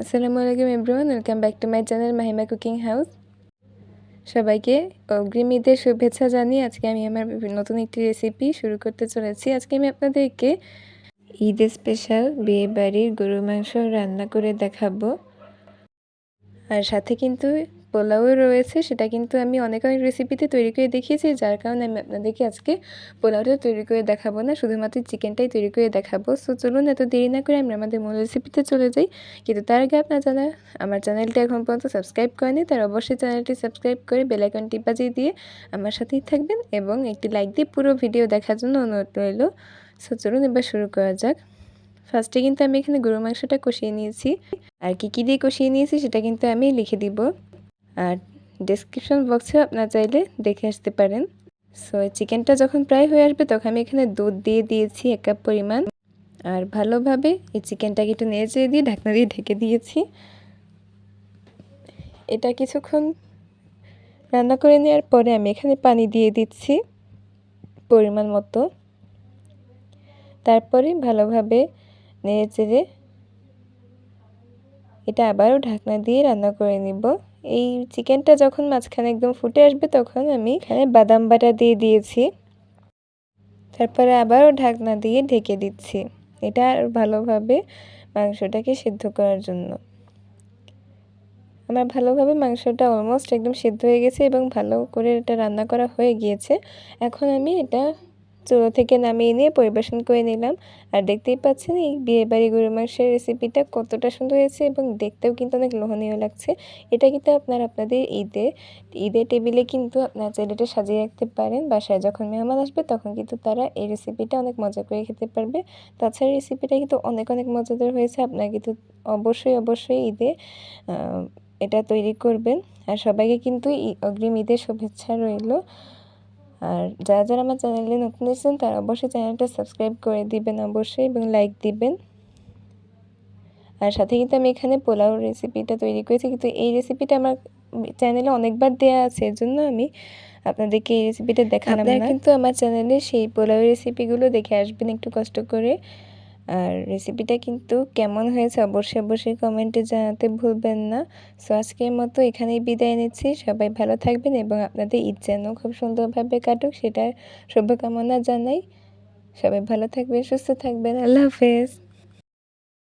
আসসালামু আলাইকুম everyone, welcome back to my channel Mahima cooking house. সবাইকে অগ্রিম ঈদের শুভেচ্ছা জানিয়ে আজকে আমি আমার নতুন একটি রেসিপি শুরু করতে চলেছি। আজকে আমি আপনাদেরকে ঈদের স্পেশাল বিয়েবাড়ির গরুর মাংস রান্না করে দেখাবো। আর সাথে কিন্তু পোলাও রয়েছে, সেটা কিন্তু আমি অনেক রেসিপিতে তৈরি করে দেখিয়েছি, যার কারণে আমি আপনাদেরকে আজকে পোলাওটা তৈরি করে দেখাবো না, শুধুমাত্র চিকেনটাই তৈরি করে দেখাবো। সো চলুন এত দেরি না করে আমরা আমাদের মূল রেসিপিতে চলে যাই। কিন্তু তার আগে আপনারা যারা আমার চ্যানেলটি এখন পর্যন্ত সাবস্ক্রাইব করেনি তারা অবশ্যই চ্যানেলটি সাবস্ক্রাইব করে বেল আইকনটি বাজিয়ে দিয়ে আমার সাথেই থাকবেন এবং একটি লাইক দিয়ে পুরো ভিডিও দেখার জন্য অনুরোধ রইল। সো চলুন এবার শুরু করা যাক। ফার্স্টে কিন্তু আমি এখানে গরুর মাংসটা কষিয়ে নিয়েছি, আর কী দিয়ে কষিয়ে নিয়েছি সেটা কিন্তু আমি লিখে দিব, আর ডেসক্রিপশন বক্সে আপনারা চাইলে দেখে আসতে পারেন। সো চিকেনটা যখন প্রায় হয়ে আসবে তখন আমি এখানে দুধ দিয়ে দিয়েছি 1 কাপ পরিমাণ, আর ভালোভাবে এই চিকেনটাকে একটু নেড়ে চেড়ে দিয়ে ঢাকনা দিয়ে ঢেকে দিয়েছি। এটা কিছুক্ষণ রান্না করে নেওয়ার পরে আমি এখানে পানি দিয়ে দিচ্ছি পরিমাণ মতো, তারপরে ভালোভাবে নেড়ে চেড়ে এটা আবারও ঢাকনা দিয়ে রান্না করে নিব। এই চিকেনটা যখন মাঝখানে একদম ফুটে আসবে তখন আমি এখানে বাদাম বাটা দিয়ে দিয়েছি, তারপরে আবারও ঢাকনা দিয়ে ঢেকে দিচ্ছি এটা আর ভালোভাবে মাংসটাকে সিদ্ধ করার জন্য। আমার ভালোভাবে মাংসটা অলমোস্ট একদম সিদ্ধ হয়ে গেছে এবং ভালো করে এটা রান্না করা হয়ে গিয়েছে। এখন আমি এটা চুলা থেকে নামিয়ে নিয়ে পরিবেশন করে নিলাম। আর দেখতেই পাচ্ছেন এই বিয়েবাড়ি গরুর মাংসের রেসিপিটা কতটা সুন্দর হয়েছে এবং দেখতেও কিন্তু অনেক লোভনীয় লাগছে। এটা কিন্তু আপনারা আপনাদের ঈদের টেবিলে কিন্তু আপনারা চাইলে এটা সাজিয়ে রাখতে পারেন। বাসায় যখন মেহমান আসবে তখন কিন্তু তারা এই রেসিপিটা অনেক মজা করে খেতে পারবে। তাছাড়া রেসিপিটা কিন্তু অনেক মজাদার হয়েছে। আপনারা কিন্তু অবশ্যই ঈদে এটা তৈরি করবেন। আর সবাইকে কিন্তু অগ্রিম ঈদের শুভেচ্ছা রইল। আর যারা আমার চ্যানেলে নতুন এসেছেন তারা অবশ্যই চ্যানেলটা সাবস্ক্রাইব করে দিবেন অবশ্যই এবং লাইক দিবেন। আর সাথে কিন্তু আমি এখানে পোলাও রেসিপিটা তৈরি করেছি, কিন্তু এই রেসিপিটা আমার চ্যানেলে অনেকবার দেওয়া আছে, এর জন্য আমি আপনাদেরকে এই রেসিপিটা দেখালাম না। আপনারা কিন্তু আমার চ্যানেলে সেই পোলাও রেসিপিগুলো দেখে আসবেন একটু কষ্ট করে। আর রেসিপিটা কিন্তু কেমন হয়েছে অবশ্যই কমেন্টে জানাতে ভুলবেন না। সো আজকের মতো এখানেই বিদায় নিচ্ছি। সবাই ভালো থাকবেন এবং আপনাদের ঈদ যেন খুব সুন্দরভাবে কাটুক সেটার শুভকামনা জানাই। সবাই ভালো থাকবেন, সুস্থ থাকবেন। আল্লাহ হাফেজ।